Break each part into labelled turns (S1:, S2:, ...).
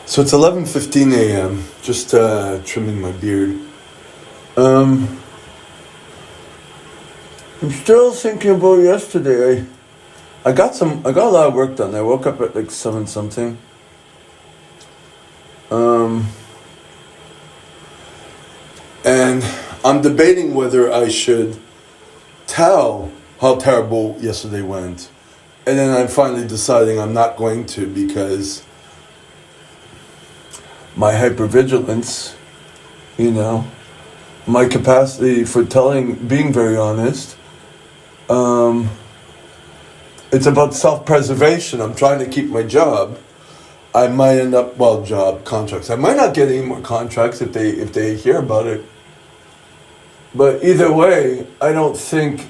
S1: So it's 11:15 a.m. Just trimming my beard. I'm still thinking about yesterday. I got a lot of work done. I woke up at like 7 something. Um, and I'm debating whether I should tell how terrible yesterday went. And then I'm finally deciding I'm not going to because my hypervigilance, you know, my capacity for being very honest, um, it's about self-preservation. I'm trying to keep my job. I might end up, job contracts. I might not get any more contracts if they hear about it. But either way, I don't think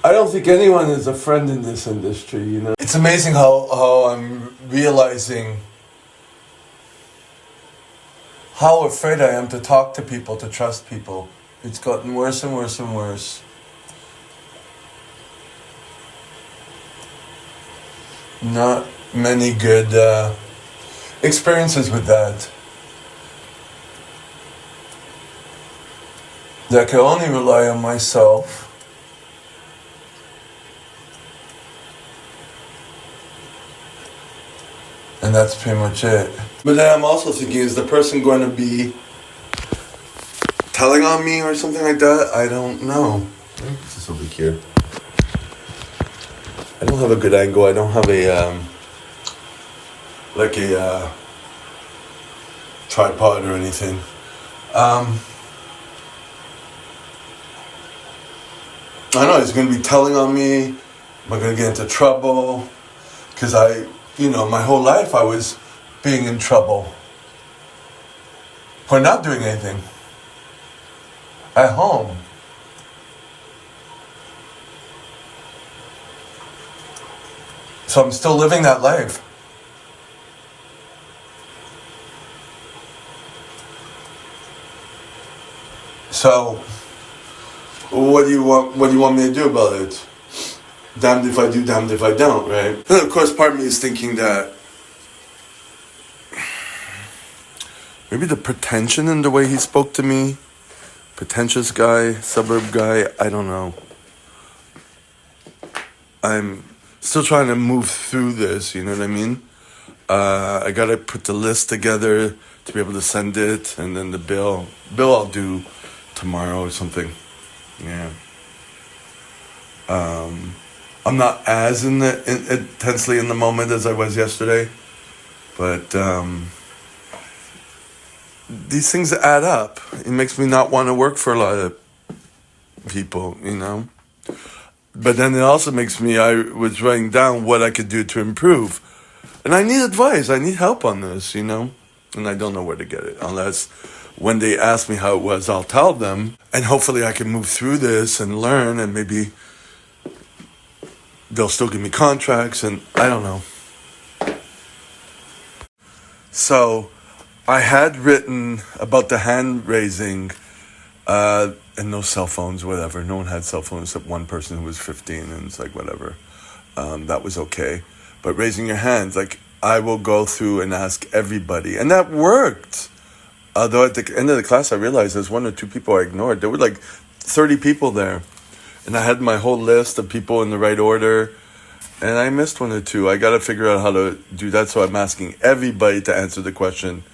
S1: anyone is a friend in this industry. It's amazing how I'm realizing how afraid I am to talk to people, to trust people. It's gotten worse and worse and worse. Not many good experiences with that. I can only rely on myself. And that's pretty much it. But then I'm also thinking, is the person going to be telling on me or something like that? I don't know. What's this over here? I don't have a good angle. I don't have a tripod or anything. I know he's going to be telling on me. Am I going to get into trouble? Because my whole life I was being in trouble for not doing anything at home. So I'm still living that life. So, what do you want me to do about it? Damned if I do, damned if I don't, right? And of course, part of me is thinking that maybe the pretension in the way he spoke to me, pretentious guy, suburb guy, I don't know. I'm still trying to move through this, you know what I mean? I gotta put the list together to be able to send it, and then the bill I'll do tomorrow or something. Yeah. I'm not as intensely in the moment as I was yesterday, but these things add up. It makes me not want to work for a lot of people, But then it also makes me, I was writing down what I could do to improve. And I need advice, I need help on this, And I don't know where to get it, unless when they ask me how it was, I'll tell them. And hopefully I can move through this and learn, and maybe they'll still give me contracts, and I don't know. So, I had written about the hand raising, and no cell phones, whatever. No one had cell phones except one person who was 15, and it's like, whatever. That was okay. But raising your hands, I will go through and ask everybody. And that worked. Although at the end of the class, I realized there's 1 or 2 people I ignored. There were 30 people there. And I had my whole list of people in the right order. And I missed 1 or 2. I got to figure out how to do that. So I'm asking everybody to answer the question.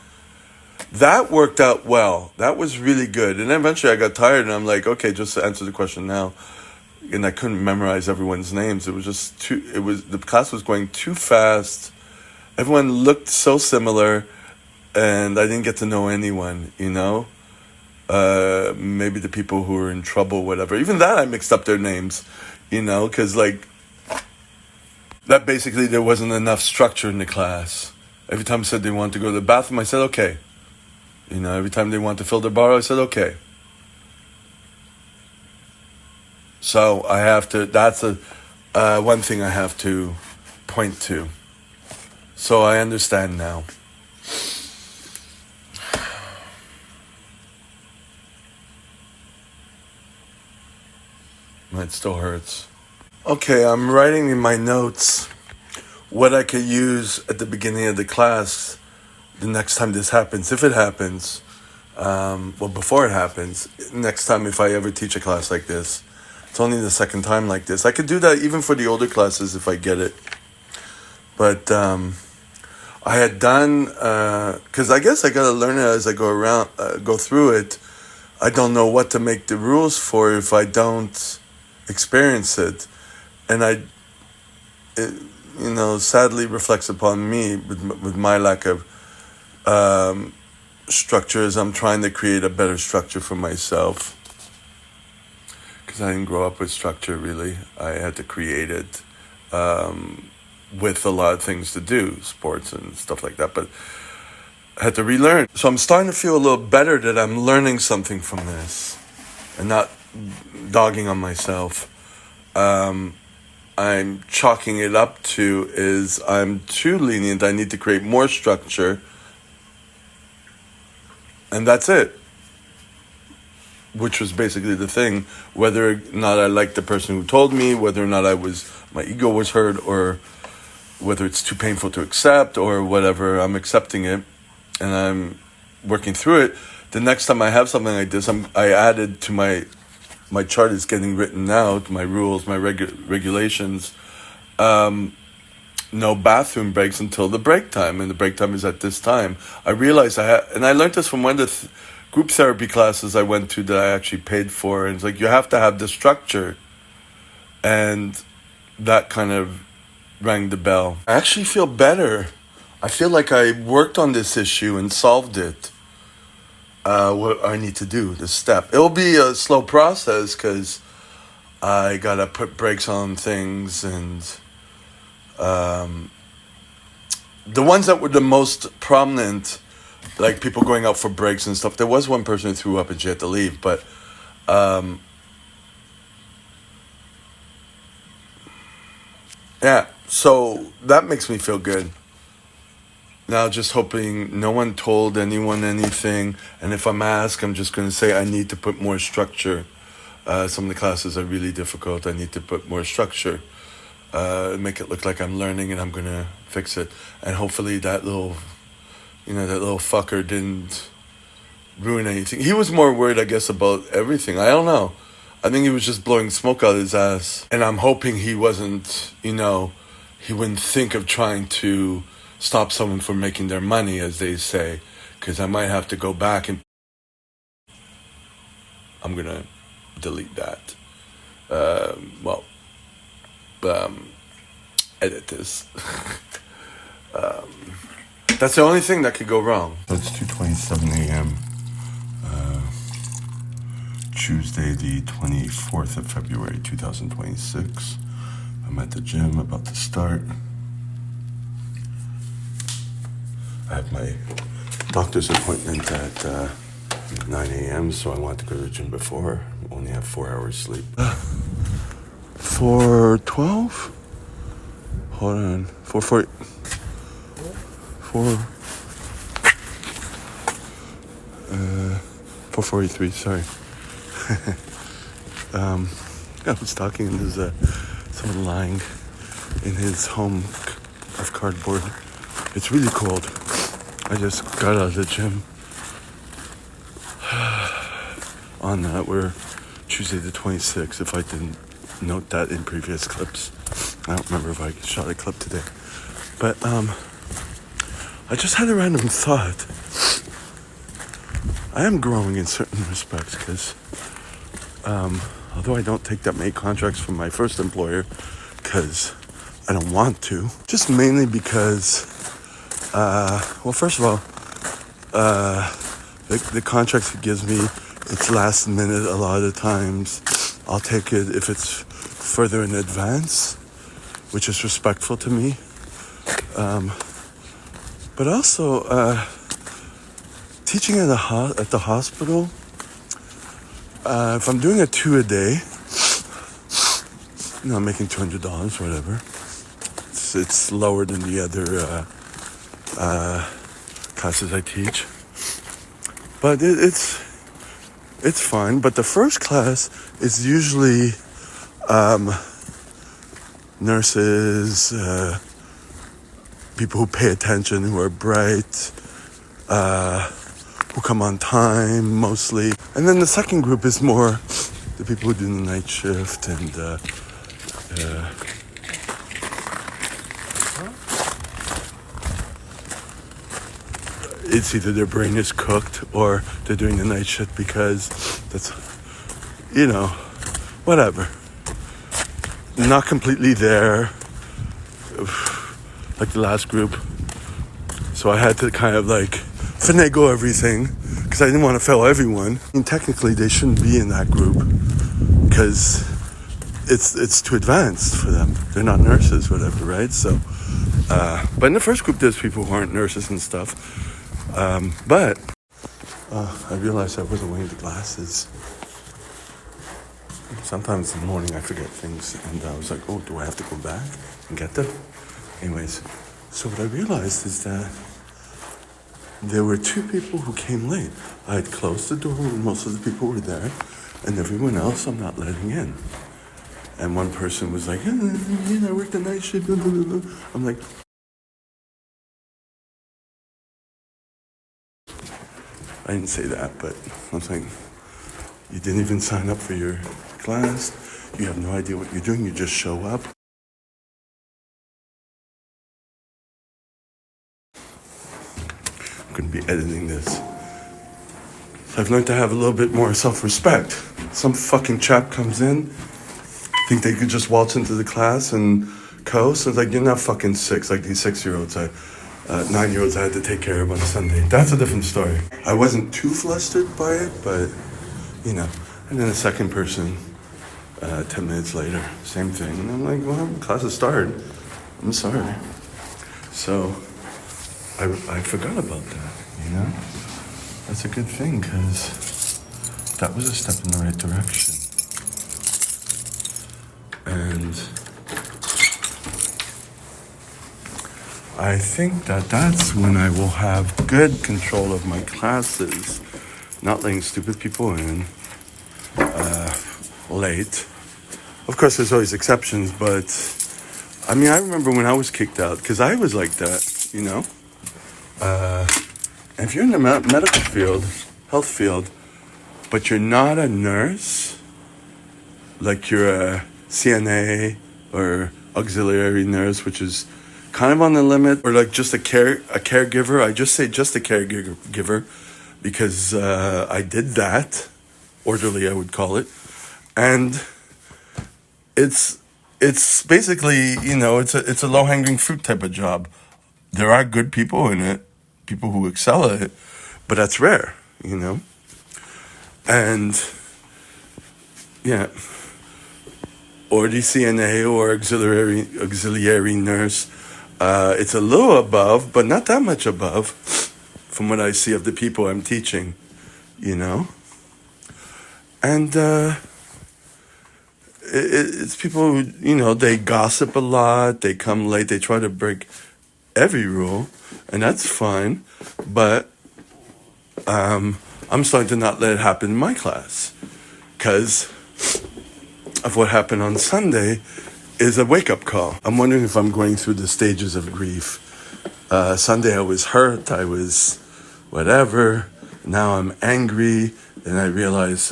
S1: That worked out well. That was really good. And then eventually I got tired and I'm like, okay, just answer the question now. And I couldn't memorize everyone's names. It was just the class was going too fast. Everyone looked so similar and I didn't get to know anyone, maybe the people who were in trouble, whatever. Even that I mixed up their names, because that basically there wasn't enough structure in the class. Every time I said they wanted to go to the bathroom, I said, okay. Every time they wanted to fill their bottle, I said, okay. So that's one thing I have to point to. So I understand now. It still hurts. Okay, I'm writing in my notes what I could use at the beginning of the class the next time this happens, if it happens, well, before it happens, next time if I ever teach a class like this, it's only the second time like this. I could do that even for the older classes if I get it. But I had done, because I guess I got to learn it as I go through it. I don't know what to make the rules for if I don't experience it. And it sadly reflects upon me with my lack of structure as I'm trying to create a better structure for myself. Because I didn't grow up with structure, really. I had to create it with a lot of things to do, sports and stuff like that. But I had to relearn. So I'm starting to feel a little better that I'm learning something from this and not dogging on myself. I'm chalking it up to is I'm too lenient. I need to create more structure. And that's it. Which was basically the thing. Whether or not I liked the person who told me, whether or not my ego was hurt, or whether it's too painful to accept or whatever, I'm accepting it and I'm working through it. The next time I have something like this, I added to my chart is getting written now, to my rules, my regulations, no bathroom breaks until the break time, and the break time is at this time. I realized and I learned this from one of the group therapy classes I went to that I actually paid for, and it's like, you have to have the structure, and that kind of rang the bell. I actually feel better. I feel like I worked on this issue and solved it. What I need to do, the step. It'll be a slow process because I gotta put brakes on things, and the ones that were the most prominent, like people going out for breaks and stuff. There was one person who threw up and she had to leave, but yeah. So that makes me feel good. Now, just hoping no one told anyone anything. And if I'm asked, I'm just going to say I need to put more structure. Some of the classes are really difficult. I need to put more structure. Make it look like I'm learning, and I'm going to fix it. And hopefully that little fucker didn't ruin anything. He was more worried, I guess, about everything. I don't know. I think he was just blowing smoke out of his ass. And I'm hoping he wasn't, he wouldn't think of trying to stop someone from making their money, as they say, because I might have to go back and I'm going to delete that. Edit this. That's the only thing that could go wrong. So it's 2:27 a.m. Tuesday, the 24th of February, 2026. I'm at the gym, about to start. I have my doctor's appointment at 9 a.m., so I want to go to the gym before. I only have 4 hours sleep. 4:12? Hold on. 4:40. 4:43, sorry. I was talking, and there's someone lying in his home of cardboard. It's really cold. I just got out of the gym. On that, we're Tuesday the 26th, if I didn't note that in previous clips. I don't remember if I shot a clip today. But I just had a random thought. I am growing in certain respects because although I don't take that many contracts from my first employer because I don't want to, just mainly because first of all, the contracts he gives me, it's last minute a lot of the times. I'll take it if it's further in advance, which is respectful to me. But also, teaching at the hospital, if I'm doing a 2 a day, I'm making $200, whatever. It's lower than the other classes I teach, but it's fine. But the first class is usually nurses, people who pay attention, who are bright, who come on time mostly. And then the second group is more the people who do the night shift and it's either their brain is cooked or they're doing the night shift because that's, whatever. Not completely there, like the last group. So I had to kind of like finagle everything because I didn't want to fail everyone. I mean, technically they shouldn't be in that group because it's too advanced for them. They're not nurses, whatever, right? So, but in the first group there's people who aren't nurses and stuff. But I realized I wasn't wearing the glasses. Sometimes in the morning I forget things and I was like, oh, do I have to go back and get them? Anyways, so what I realized is that there were two people who came late. I had closed the door when most of the people were there, and everyone else I'm not letting in. And one person was like, I work the night shift. I'm like, I didn't say that, but I was like, you didn't even sign up for your class. You have no idea what you're doing. You just show up. I'm going to be editing this. So I've learned to have a little bit more self-respect. Some fucking chap comes in, think they could just waltz into the class and coast. So it's like, you're not fucking six, like these 6-year-olds. 9-year-olds I had to take care of on Sunday. That's a different story. I wasn't too flustered by it, but, And then a second person, 10 minutes later, same thing. And I'm like, well, class has started. I'm sorry. So I forgot about that, That's a good thing, because that was a step in the right direction. And I think that's when I will have good control of my classes, not letting stupid people in late. Of course, there's always exceptions, but I remember when I was kicked out, because I was like that, And if you're in the medical field, health field, but you're not a nurse, like you're a CNA or auxiliary nurse, which is kind of on the limit, or like just a caregiver. I just say just a caregiver because I did that, orderly I would call it, and it's basically it's a low-hanging fruit type of job. There are good people in it, people who excel at it, but that's rare, and yeah. Or the CNA or auxiliary nurse. It's a little above, but not that much above from what I see of the people I'm teaching, And it's people who, they gossip a lot, they come late, they try to break every rule, and that's fine, but I'm starting to not let it happen in my class, because of what happened on Sunday is a wake-up call. I'm wondering if I'm going through the stages of grief. Sunday I was hurt, I was whatever, now I'm angry, and I realize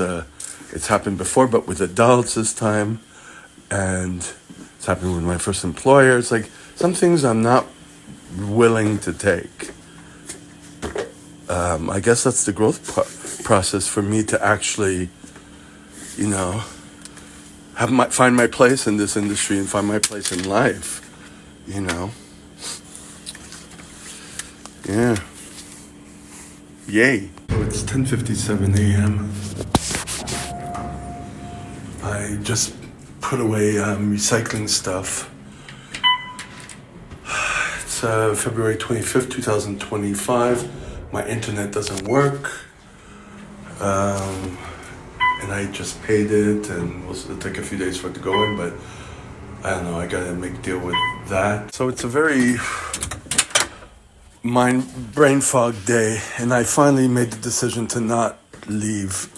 S1: it's happened before, but with adults this time, and it's happened with my first employer. It's like some things I'm not willing to take. I guess that's the growth process for me to actually, find my place in this industry and find my place in life, Yeah. Yay. So it's 10:57 a.m. I just put away recycling stuff. It's February 25th, 2025. My internet doesn't work. And I just paid it, and it'll take a few days for it to go in, but I don't know, I gotta make a deal with that. So it's a very brain fog day, and I finally made the decision to not leave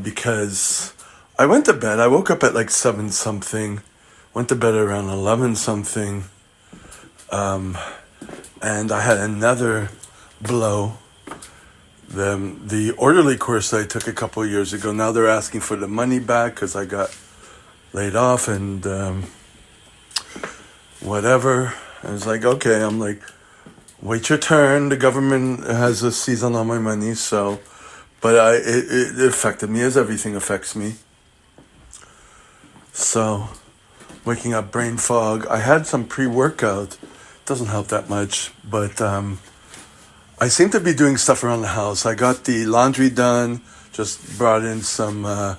S1: because I went to bed. I woke up at like 7 something, went to bed around 11 something, And I had another blow. The orderly course I took a couple of years ago, now they're asking for the money back because I got laid off and whatever. I was like, okay, I'm like, wait your turn. The government has a seize on all my money, so, but it affected me as everything affects me. So, waking up brain fog. I had some pre-workout. Doesn't help that much, but I seem to be doing stuff around the house. I got the laundry done. Just brought in some the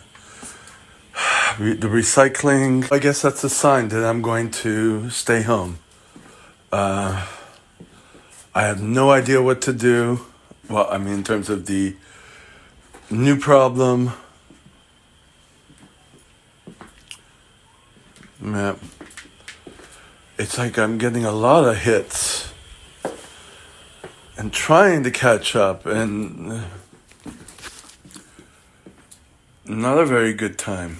S1: recycling. I guess that's a sign that I'm going to stay home. I have no idea what to do. Well, I mean, in terms of the new problem. Yeah. It's like I'm getting a lot of hits and trying to catch up, and not a very good time.